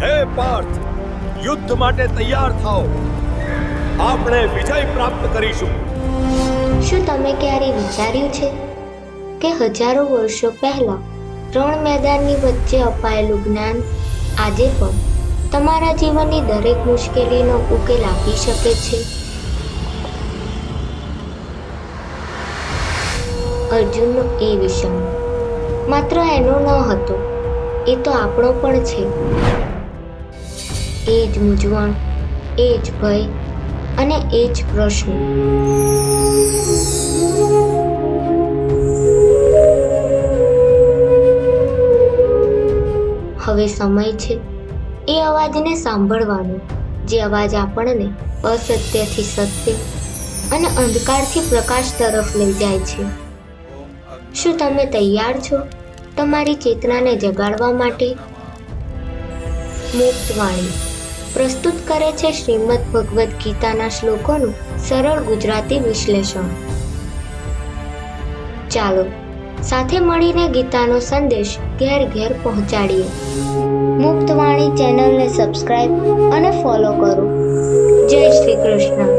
હે પાર્થ, યુદ્ધ માટે તૈયાર થાઓ. આપણે વિજય પ્રાપ્ત કરીશું. શું તમે ક્યારે વિચાર્યું છે કે હજારો વર્ષો પહેલા રણ મેદાનની વચ્ચે અપાયેલું જ્ઞાન આજે પણ તમારા જીવનની દરેક મુશ્કેલીનો ઉકેલ આપી શકે છે? અર્જુનનો એ વિષમ માત્ર એનો ન હતો, એ તો આપણો પણ છે. એ જ મૂંઝવણ, એ જ ભય અને એ જ પ્રશ્ન. હવે સમય છે એ અવાજને સાંભળવાનો, જે અવાજ આપણને અસત્યથી સત્ય અને અંધકારથી પ્રકાશ તરફ લઈ જાય છે. શું તમે તૈયાર છો તમારી ચેતનાને જગાડવા માટે? મુક્ત વાણી પ્રસ્તુત કરે છે શ્રીમદ ભગવદ્ ગીતાના શ્લોકોનું સરળ ગુજરાતી વિશ્લેષણ. ચાલો સાથે મળીને ગીતાનો સંદેશ ઘેર ઘેર પહોંચાડીએ. મુક્ત વાણી ચેનલને સબસ્ક્રાઇબ અને ફોલો કરો. જય શ્રી કૃષ્ણ.